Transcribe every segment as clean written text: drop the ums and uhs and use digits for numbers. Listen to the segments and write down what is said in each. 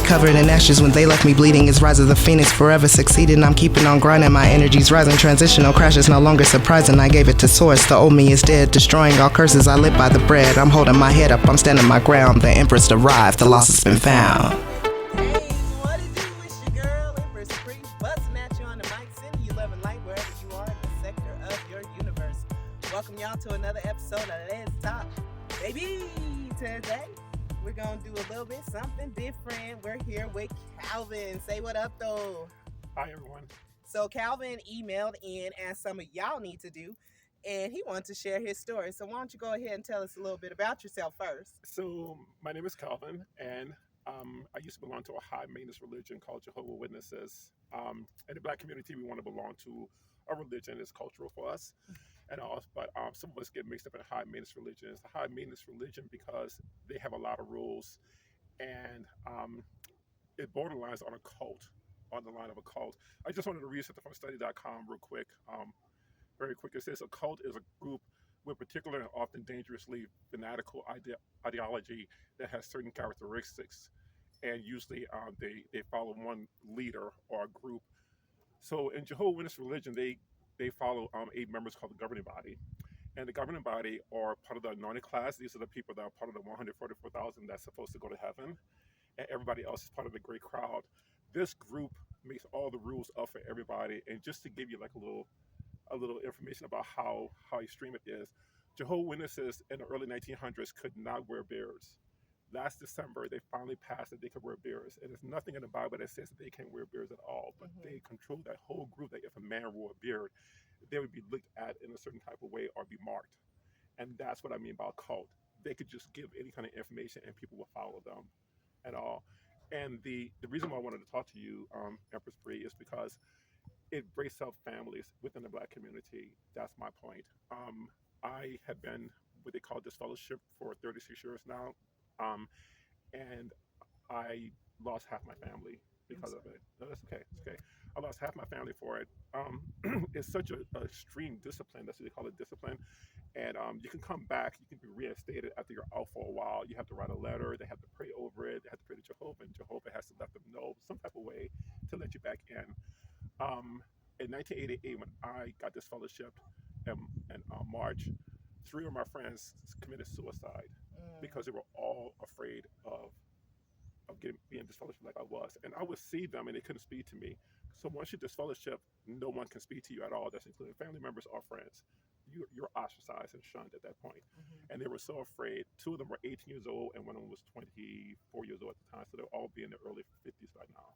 covered in ashes when they left me bleeding. It's rise of the phoenix, forever succeeding. I'm keeping on grinding, my energy's rising. Transitional crashes no longer surprising. I gave it to source, the old me is dead. Destroying all curses, I live by the bread. I'm holding my head up, I'm standing my ground. The empress arrived, the loss has been found. Hey, what it do? It's your girl, Empress Free, buzzing at you on the mic, sending you love and light wherever you are in the sector of your universe. Welcome y'all to another episode of Let's Talk, baby. Today, we're going to do a little bit something different. We're here with Calvin. Say what up, though. Hi, everyone. So Calvin emailed in, as some of y'all need to do, and he wanted to share his story. So why don't you go ahead and tell us a little bit about yourself first? So my name is Calvin, and I used to belong to a high-maintenance religion called Jehovah's Witnesses. In the Black community, we want to belong to a religion that's cultural for us, and all. But some of us get mixed up in high-maintenance religions. The high-maintenance religion because they have a lot of rules, and it borderlines on a cult, on the line of a cult. I just wanted to read something from study.com real quick. Very quick. It says a cult is a group with particular and often dangerously fanatical ideology that has certain characteristics, and usually they follow one leader or a group. So in Jehovah's Witness religion, they follow 8 members called the governing body, and the governing body are part of the anointed class. These are the people that are part of the 144,000 that's supposed to go to heaven, and everybody else is part of the great crowd. This group makes all the rules up for everybody, and just to give you like a little information about how extreme it is. Jehovah's Witnesses in the early 1900s could not wear beards. Last December, they finally passed that they could wear beards. And there's nothing in the Bible that says that they can't wear beards at all. But they control that whole group, that if a man wore a beard, they would be looked at in a certain type of way or be marked. And that's what I mean by cult. They could just give any kind of information and people will follow them and all. And the reason why I wanted to talk to you, Empress Bree, is because it breaks up families within the Black community. That's my point. I have been what they call disfellowship for 36 years now, and I lost half my family because of it. No, that's okay. It's okay. I lost half my family for it. It's such a extreme discipline. That's what they call it, discipline. And you can come back. You can be reinstated after you're out for a while. You have to write a letter. They have to pray over it. They have to pray to Jehovah, and Jehovah has to let them know some type of way to let you back in. In 1988, when I got this fellowship in March, 3 of my friends committed suicide because they were all afraid of being disfellowship like I was. And I would see them and they couldn't speak to me. So once you disfellowship, no one can speak to you at all. That's including family members or friends. You're ostracized and shunned at that point. And they were so afraid. 2 of them were 18 years old and one of them was 24 years old at the time. So they'll all be in their early 50s by now.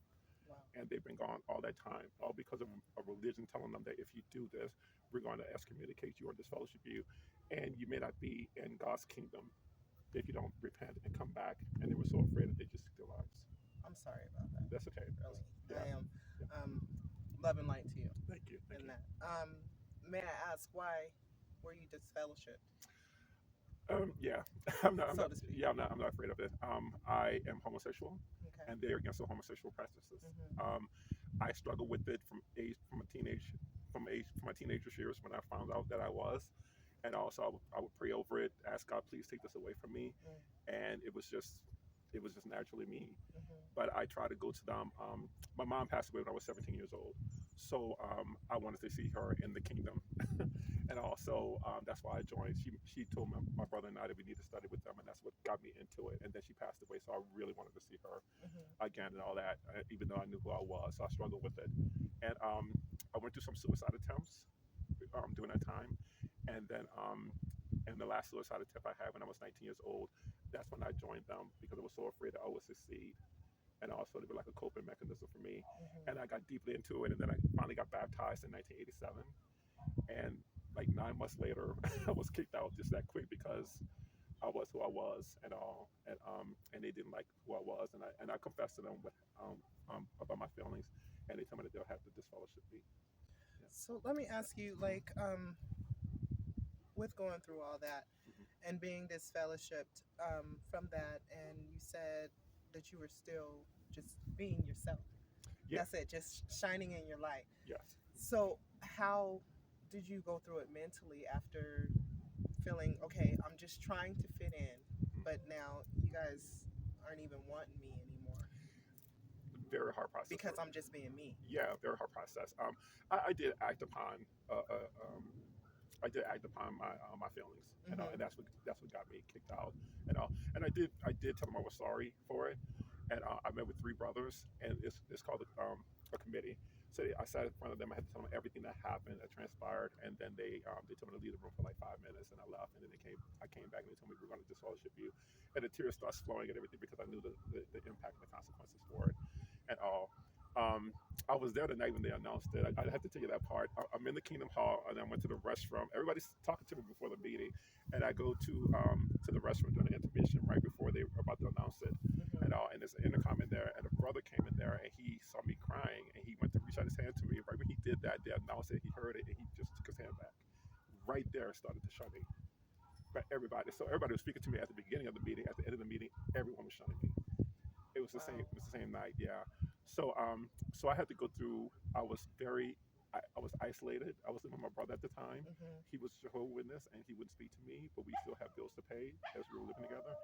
Wow. And they've been gone all that time, all because of a religion telling them that if you do this, we're going to excommunicate you or disfellowship you, and you may not be in God's kingdom if you don't repent and come back. And they were so afraid that they just took their lives. I'm sorry about that. That's okay. Really. Yeah. I am love and light to you. Thank you. Thank you. That. May I ask, why were you disfellowshipped? Yeah, I'm not afraid of it. I am homosexual, and they're against the homosexual practices. I struggled with it from my teenager years when I found out that I was, and also I would pray over it, ask God, please take this away from me, and it was just naturally me. But I tried to go to them. My mom passed away when I was 17 years old, so I wanted to see her in the kingdom. And also, that's why I joined. She told my brother and I that we need to study with them, and that's what got me into it. And then she passed away, so I really wanted to see her again and all that, even though I knew who I was. So I struggled with it. And I went through some suicide attempts during that time. And then and the last suicide attempt I had when I was 19 years old, that's when I joined them because I was so afraid that I would succeed. And also, they were like a coping mechanism for me. And I got deeply into it, and then I finally got baptized in 1987. And like 9 months later, I was kicked out just that quick because I was who I was and all, and they didn't like who I was, and I confessed to them about my feelings, and they told me that they'll have to disfellowship me. Yeah. So let me ask you, like, with going through all that and being disfellowshipped from that, and you said that you were still just being yourself. Yeah. That's it, just shining in your light. Yes. So how did you go through it mentally after feeling, okay, I'm just trying to fit in, but now you guys aren't even wanting me anymore? very hard process. Because I'm just being me. Yeah, very hard process. I did act upon uh, uh, um, I did act upon my feelings, and that's what got me kicked out, and I did tell them I was sorry for it, and I met with three brothers, and it's called a committee. So I sat in front of them. I had to tell them everything that happened, that transpired, and then they told me to leave the room for like 5 minutes, and I left. And then I came back, and they told me we're going to disfellowship you, and the tears started flowing and everything because I knew the impact and the consequences for it, and all. Um, I was there the night when they announced it. I have to tell you that part. I'm in the Kingdom Hall, and I went to the restroom. Everybody's talking to me before the meeting, and I go to the restroom during the intermission right before they were about to announce it, and there's an intercom in there, and a brother came in there, and he saw me crying, and he went to reach out his hand to me. Right when he did that, they announced it. He heard it, and he just took his hand back. Right there, started to shun me. But everybody, so everybody was speaking to me at the beginning of the meeting. At the end of the meeting, everyone was shunning me. It was the same. Wow. It was the same night. Yeah. So I had to go through. I was very. I was isolated. I was living with my brother at the time. He was Jehovah's Witness, and he wouldn't speak to me, but we still had bills to pay as we were living together.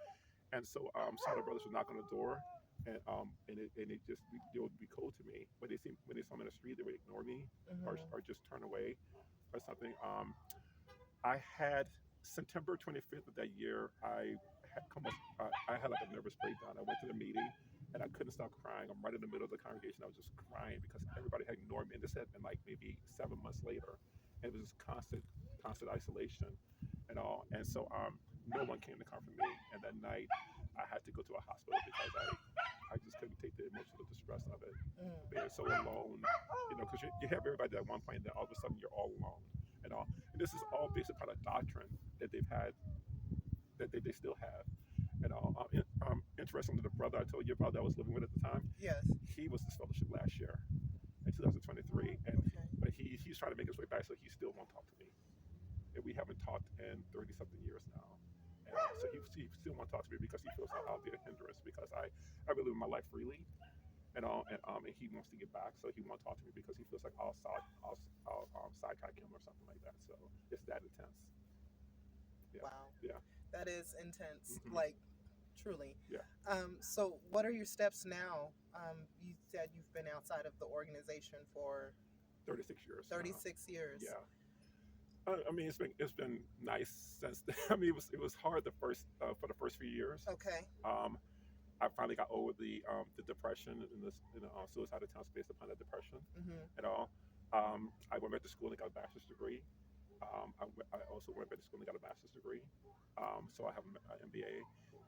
And so some of the brothers would knock on the door, and it just they would be cold to me. When they saw me in the street, they would ignore me or just turn away or something. I had September 25th of that year. I had like a nervous breakdown. I went to the meeting and I couldn't stop crying. I'm right in the middle of the congregation. I was just crying because everybody had ignored me. And this had been like maybe 7 months later, and it was just constant isolation and all. And so no one came to comfort me. And that night, I had to go to a hospital because I just couldn't take the emotional distress of it, being so alone. Because you have everybody at one point, and then all of a sudden you're all alone and all. And this is all based upon a doctrine that they've had, that they still have. And all. Interestingly, the brother I told you about that I was living with at the time, Yes. he was disfellowship last year in 2023, Okay. but he's trying to make his way back, so he still won't talk to me. And we haven't talked in 30 something years now. And so he still won't talk to me because he feels like I'll be a hindrance because I really live my life freely and all, and he wants to get back, so he won't talk to me because he feels like I'll sidetrack him or something like that. So it's that intense. Yeah. Wow. Yeah. That is intense. Mhm. Like, truly. Yeah. So what are your steps now? You said you've been outside of the organization for 36 years. 36 years. Yeah. I mean, it's been nice since. I mean, it was hard for the first few years. Okay. I finally got over the depression and this suicidal attempts based upon the depression and all. I went back to school and got a bachelor's degree. I also went back to school and got a master's degree. So I have an MBA.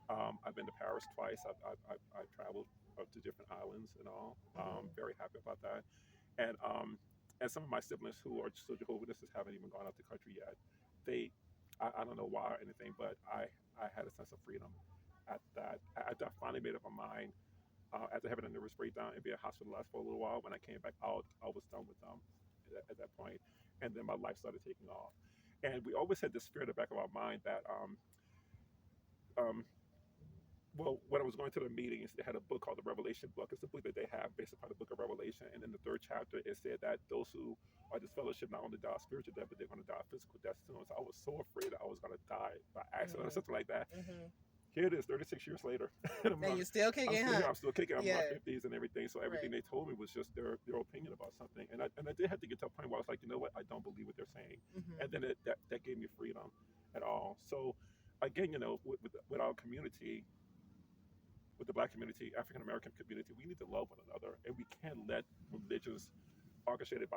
I've been to Paris twice. I've traveled up to different islands and all. Very happy about that. And some of my siblings who are still Jehovah's Witnesses haven't even gone out the country yet. I don't know why or anything, but I had a sense of freedom at that. After I finally made up my mind, after having a nervous breakdown and being hospitalized for a little while, when I came back out, I was done with them at that point. And then my life started taking off. And we always had this fear in the back of our mind that um, well, when I was going to the meetings, they had a book called the Revelation book. It's a book that they have based upon the book of Revelation. And in the third chapter, it said that those who are disfellowship not only die of spiritual death, but they're going to die of physical death soon. So I was so afraid that I was going to die by accident or something like that. Here it is, 36 years later. And you're still kicking, I'm still kicking. I'm in Yeah. my 50s and everything. So everything they told me was just their opinion about something. And I did have to get to a point where I was like, you know what? I don't believe what they're saying. And then that gave me freedom at all. So again, with our community, with the Black community, African American community, we need to love one another, and we can't let religions orchestrated by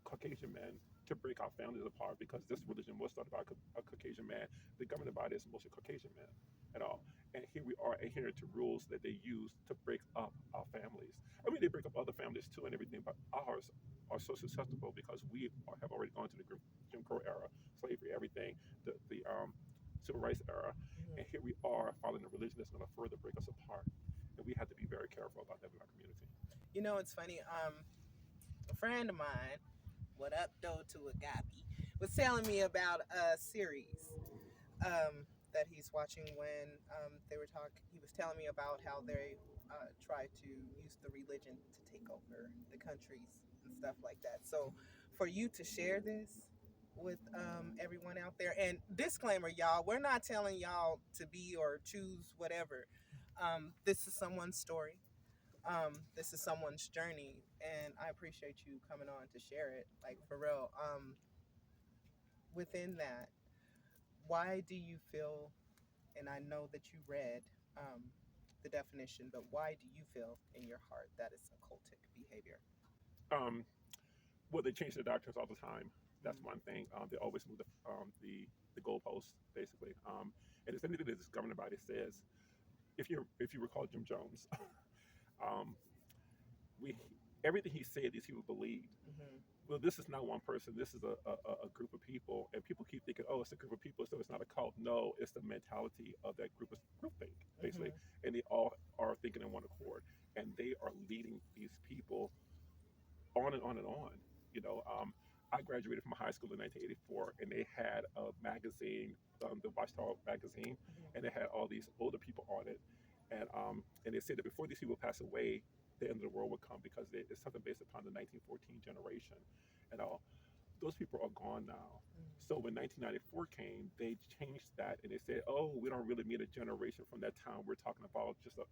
Caucasian men to break our families apart, because this religion was started by a Caucasian man. The governing body is mostly Caucasian men and all. And here we are adhering to rules that they use to break up our families. I mean, they break up other families too and everything, but ours are so susceptible because we have already gone to the Jim Crow era, slavery, everything, the civil rights era. And here we are following a religion that's going to further break us apart. And we have to be very careful about that in our community. You know, it's funny. A friend of mine, what up, though, to Agapi, was telling me about a series that he's watching when they were talking. He was telling me about how they try to use the religion to take over the countries and stuff like that. So for you to share this with everyone out there, and disclaimer, y'all, we're not telling y'all to be or choose whatever. This is someone's story. this is someone's journey, and I appreciate you coming on to share it. Like for real. Within that, why do you feel? And I know that you read the definition, but why do you feel in your heart that it's occultic behavior? Um, well, they change the doctrines all the time. That's Mm-hmm. one thing. They always move the goalposts basically. And it's anything that this governing body says. If you recall Jim Jones, um, we everything he said is he would believe. Mm-hmm. Well, this is not one person. This is a group of people, and people keep thinking, "Oh, it's a group of people, so it's not a cult." No, it's the mentality of that group of groupthink, basically, Mm-hmm. and they all are thinking in one accord, and they are leading these people on and on and on. You know, I graduated from high school in 1984, and they had a magazine, the Watchtower magazine, and they had all these older people on it, and they said that before these people pass away, the end of the world would come because it's something based upon the 1914 generation, and all those people are gone now. So when 1994 came, they changed that and they said, "Oh, we don't really mean a generation from that time. We're talking about just a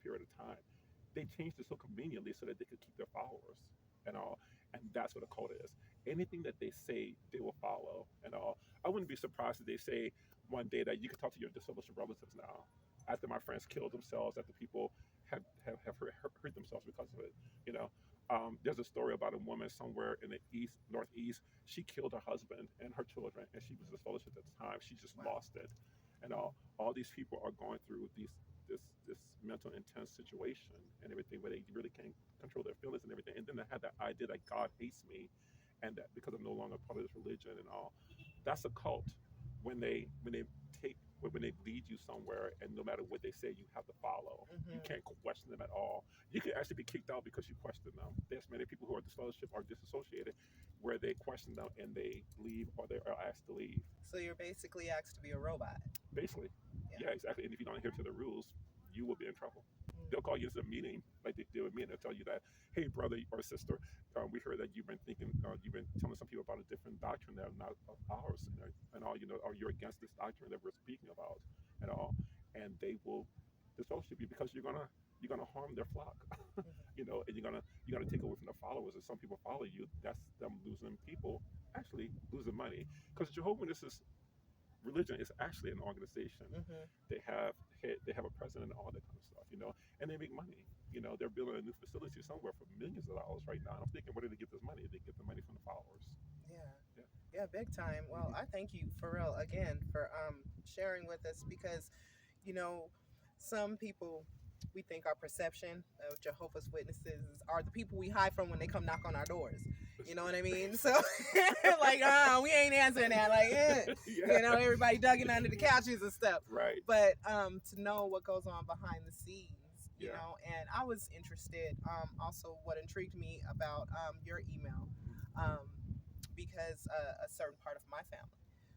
period of time." They changed it so conveniently so that they could keep their followers and all. And that's what a cult is. Anything that they say, they will follow and all. I wouldn't be surprised if they say one day that you can talk to your dissociative relatives now. After my friends killed themselves, after people have hurt themselves because of it, you know. There's a story about a woman somewhere in the northeast. She killed her husband and her children, and she was dissociative at the time. She just Wow. lost it, and all these people are going through this mental intense situation and everything where they really can't control their feelings and everything. And then they had that idea that God hates me, and that because I'm no longer part of this religion and all. That's a cult. When they take when they lead you somewhere, and no matter what they say, you have to follow. You Mm-hmm. can't question them at all. You can actually be kicked out because you question them. There's many people who are disfellowship or disassociated, where they question them and they leave, or they are asked to leave. So you're basically asked to be a robot. Basically, Yeah. yeah, exactly. And if you don't adhere to the rules, you will be in trouble. They'll Mm-hmm. call you into a meeting, like they did with me, and they'll tell you that, "Hey, brother or sister, we heard that you've been telling some people about a different doctrine that are not of ours, and all, or you're against this doctrine that we're speaking about, and all." And they will disfellowship you because you're gonna harm their flock, and you're gonna take away from their followers. If some people follow you, that's them losing people, actually losing money, because Jehovah's Witnesses religion is actually an organization. Mm-hmm. They have a president and all that kind of stuff, and they make money. They're building a new facility somewhere for millions of dollars right now. And I'm thinking, where do they get this money? They get the money from the followers. Yeah. Yeah. Yeah, big time. Well, Hmm. I thank you for real again for sharing with us because you know some people we think our perception of Jehovah's Witnesses are the people we hide from when they come knock on our doors. You know what I mean? So like we ain't answering that like Yeah. everybody ducking under the couches and stuff. Right. But to know what goes on behind the scenes, Yeah. and I was interested also what intrigued me about your email Mhm. um because a certain part of my family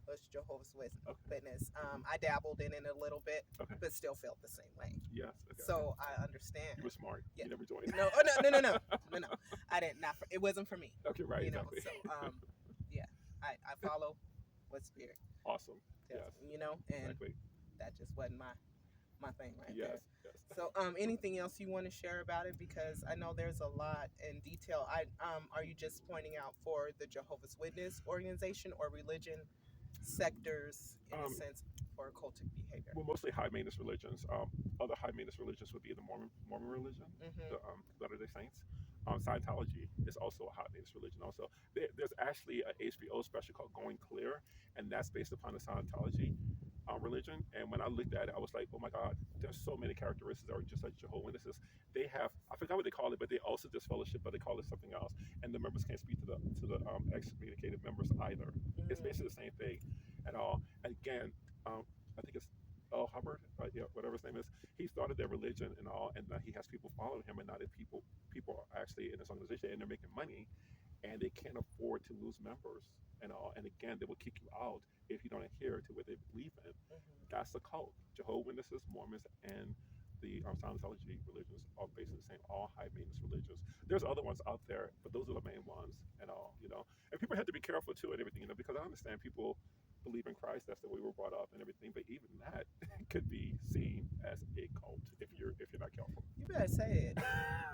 was Jehovah's Okay. Witness. Hmm. I dabbled in it a little bit, Okay. but still felt the same way. Yes. Okay. Okay. So I understand. You were smart. Yeah. You never joined. No. Oh, no. No. No. No. No. No. I didn't. Not. For, it wasn't for me. Okay. Right. Exactly. So yeah. I follow what spirit Awesome. tells Yes. me. And Exactly. that just wasn't my thing right there. Yes. Yes. So, anything else you want to share about it? Because I know there's a lot in detail. Are you just pointing out for the Jehovah's Witness organization or religion sectors in a Um, sense for occultic behavior? well, mostly high maintenance religions. Other high maintenance religions would be the Mormon religion, Mm-hmm. the Latter Day Saints. Scientology is also a high maintenance religion. Also, there's actually an HBO special called Going Clear, and that's based upon the Scientology religion. And when I looked at it, I was like, oh my God, there's so many characteristics that are just like Jehovah's Witnesses. They have, I forgot what they call it, but they also disfellowship, but they call it something else. And the members can't speak to the excommunicated members either. It's Mm-hmm. basically the same thing at all. And again, I think it's L. Hubbard, yeah, whatever his name is. He started their religion and all, and he has people following him, and now that people are actually in this organization and they're making money, and they can't afford to lose members and all. And again, they will kick you out if you don't adhere to what they believe in. Mm-hmm. That's a cult. Jehovah's Witnesses, Mormons, and the Scientology religions are basically the same, all high maintenance religions. There's other ones out there, but those are the main ones and all. And people have to be careful too and everything, because I understand people believe in Christ. That's the way we're brought up and everything. But even that could be seen as a cult if you're not careful. You better say it.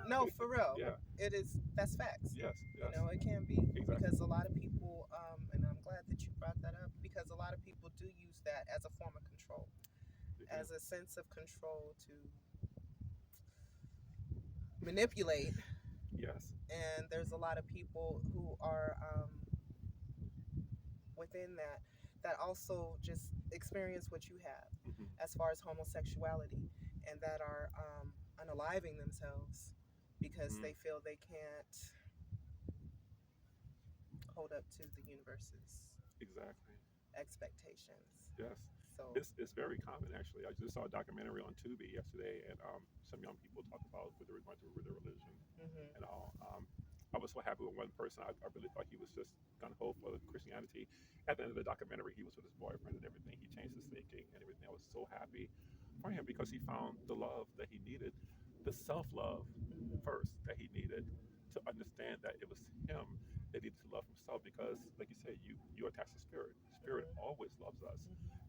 No, for real. Yeah. It is. That's facts. Yes. You Yes. know, it can be Exactly. because a lot of people, and I'm glad that you brought that up because a lot of people do use that as a form of control, as a sense of control to manipulate. Yes. And there's a lot of people who are within that also just experience what you have Hmm. as far as homosexuality and that are unaliving themselves because they feel they can't hold up to the universe's Exactly. expectations. Yes. So, It's very common actually. I just saw a documentary on Tubi yesterday, and some young people talk about what they were going through with their religion hmm and all. I was so happy with one person. I really thought he was just gun ho for Christianity. At the end of the documentary, he was with his boyfriend and everything. He changed his thinking and everything. I was so happy for him because he found the love that he needed, the self love first that he needed to understand that it was him that needed to love himself. Because, like you said, you attach to spirit. Spirit always loves us.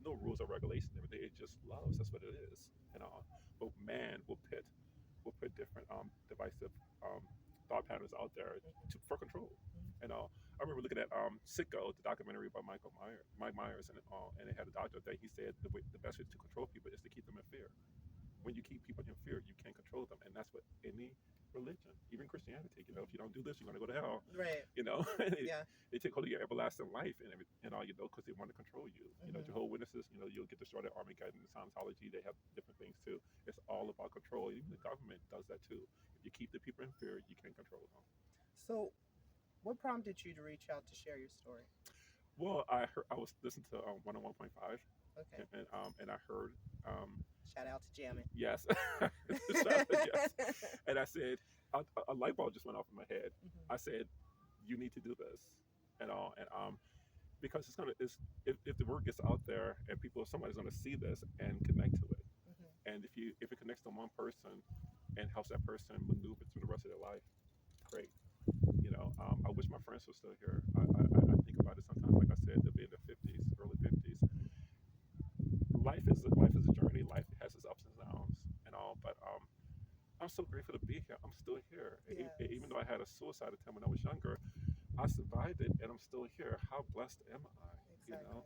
No rules or regulations and everything. It just loves. That's what it is. And but man will put different divisive thought patterns out there for control. And I remember looking at Sicko, the documentary by Mike Myers, and it had a doctor that he said the best way to control people is to keep them in fear. When you keep people in fear, you can't control them, and that's what any religion, even Christianity, if you don't do this, you're going to go to hell. right. they, Yeah. they take hold of your everlasting life and all, because they want to control you. Jehovah's Witnesses, you'll get destroyed at Armageddon. Scientology, they have different things too. It's all about control. Even the government does that too. If you keep the people in fear, you can't control them. So, what prompted you to reach out to share your story? Well, I was listening to 101.5, Okay. and I heard Shout out to Jamming. yes, yes, and I said a light bulb just went off in my head. I said, you need to do this, and all, and because if the word gets out there and somebody's gonna see this and connect to it, and if it connects to one person and helps that person maneuver through the rest of their life, great. I wish my friends were still here. I think about it sometimes. Like I said, they'll be in their 50s, early 50s. Life is a journey. Life has its ups and downs and all. But I'm so grateful to be here. I'm still here. Yes. Even though I had a suicide attempt when I was younger, I survived it, and I'm still here. How blessed am I? Exactly.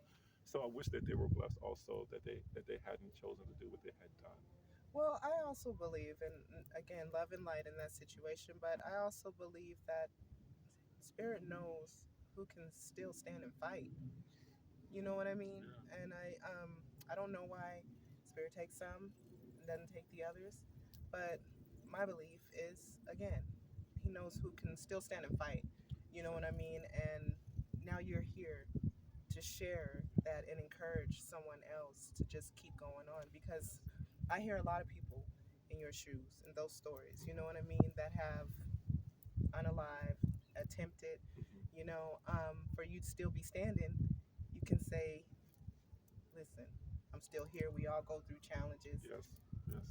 So I wish that they were blessed also, that they hadn't chosen to do what they had done. Well, I also believe in, again, love and light in that situation, but I also believe that spirit knows who can still stand and fight. You know what I mean? Yeah. And I don't know why spirit takes some and doesn't take the others, but my belief is, again, he knows who can still stand and fight. You know what I mean? And now you're here to share that and encourage someone else to just keep going on, because I hear a lot of people in your shoes in those stories, you know what I mean, that have unalive, attempted, Mhm. for you to still be standing, you can say, listen, I'm still here. We all go through challenges. Yes. Yes.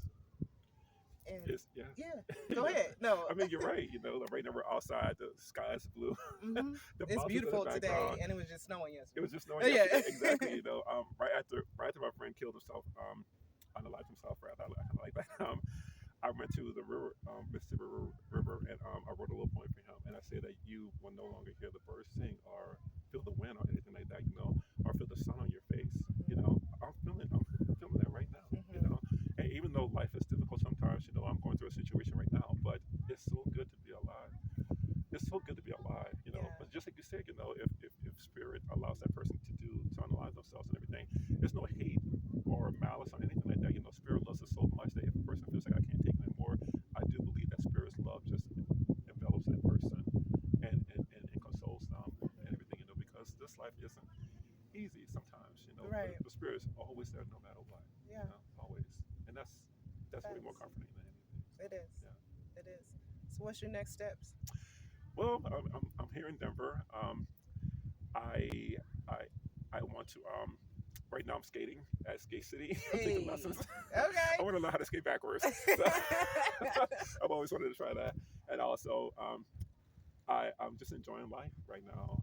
And Yes. Yes. yeah, go ahead. No. I mean, you're right. Like right now we're outside. The sky is blue. hmm The It's mountains in the beautiful today, background. and it was just snowing It yesterday. was just snowing Yeah. yesterday. Exactly. Right after my friend killed himself, unalived himself. Right. I kind of like that. I went to the river, Mississippi River, and I wrote a little poem for him. And I said that you will no longer hear the birds sing or feel the wind or anything like that, or feel the sun on your face. I'm feeling that right now. And even though life is difficult sometimes, I'm going through a situation right now, but it's so good to be alive. It's so good to be alive. Yeah. But just like you said, if spirit allows that person to unalive themselves and everything, there's no hate or malice or anything like that. Spirit loves us so much that if a person feels like I can't take it anymore, I do believe that spirit's love just envelops that person and consoles them and everything. Because this life isn't easy sometimes. Right. But the spirit's always there no matter what. Yeah. Always, and that's way more comforting than anything. It is. Yeah. It is. So, what's your next steps? Well, I'm here in Denver. I I I want to right now I'm skating at Skate City. I'm taking Hey. lessons. Okay. I want to learn how to skate backwards. So, I've always wanted to try that, and also I'm just enjoying life right now.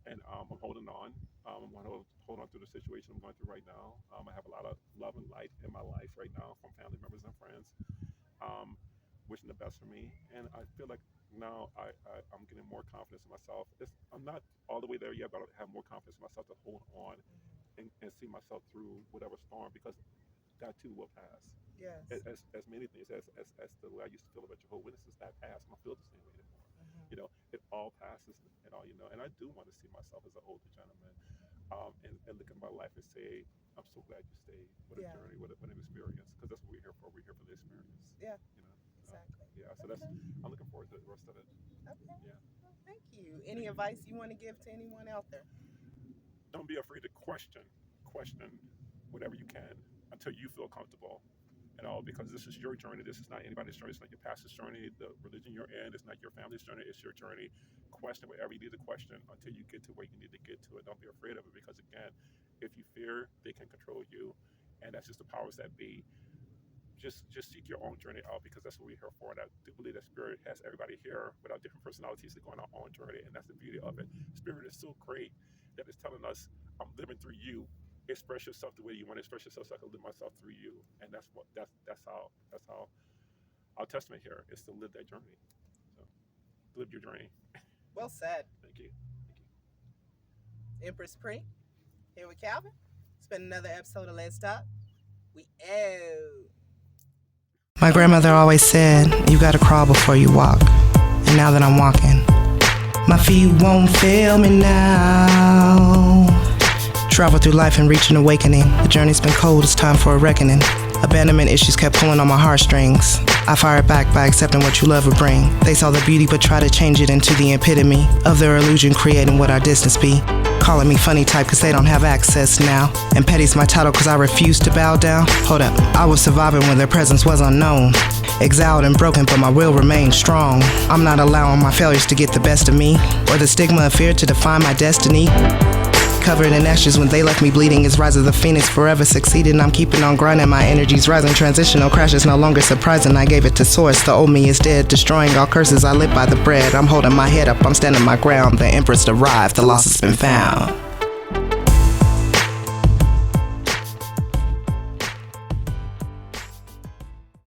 and I'm holding on. I'm going to hold on through the situation I'm going through right now. I have a lot of love and light in my life right now from family members and friends, um, wishing the best for me. And I feel like now I'm getting more confidence in myself. I'm not all the way there yet, but I have more confidence in myself to hold on and see myself through whatever storm, because that too will pass. Yes. As many things as the way I used to feel about Jehovah's Witnesses, that passed. I don't feel the same way anymore. You know, it all passes and all, you know. And I do want to see myself as an older gentleman, and look at my life and say, I'm so glad you stayed. What a journey, what an experience. Because that's what we're here for. We're here for the experience. Yeah. You know. Exactly. Yeah. So that's. I'm looking forward to the rest of it. Okay. Yeah. Well, thank you. Any advice you want to give to anyone out there? Don't be afraid to question whatever you can until you feel comfortable. You know, because this is your journey. This is not anybody's journey. It's not your pastor's journey. The religion you're in, it's not your family's journey. It's your journey. Question whatever you need to question until you get to where you need to get to it. Don't be afraid of it, because again, if you fear, they can control you, and that's just the powers that be. Just seek your own journey out, because that's what we're here for. And I do believe that Spirit has everybody here with our different personalities to go on our own journey, and that's the beauty of it. Spirit is so great that it's telling us, I'm living through you. Express yourself the way you want to express yourself, so I can live myself through you. And that's how our testament here is to live that journey. So live your journey. Well said. Thank you. Empress Pre, here with Calvin. It's been another episode of Let's Talk. We out. My grandmother always said, you gotta crawl before you walk. And now that I'm walking, my feet won't fail me now. Travel through life and reach an awakening. The journey's been cold, it's time for a reckoning. Abandonment issues kept pulling on my heartstrings. I fired back by accepting what you love would bring. They saw the beauty but try to change it into the epitome of their illusion, creating what our distance be. Calling me funny type cause they don't have access now. And petty's my title cause I refuse to bow down. Hold up, I was surviving when their presence was unknown. Exiled and broken, but my will remains strong. I'm not allowing my failures to get the best of me, or the stigma of fear to define my destiny. Covered in ashes when they left me bleeding is rise of the phoenix, forever succeeding. I'm keeping on grinding, my energy's rising. Transitional crashes no longer surprising. I gave it to source, the old me is dead. Destroying all curses, I live by the bread. I'm holding my head up, I'm standing my ground. The empress arrived, the loss has been found.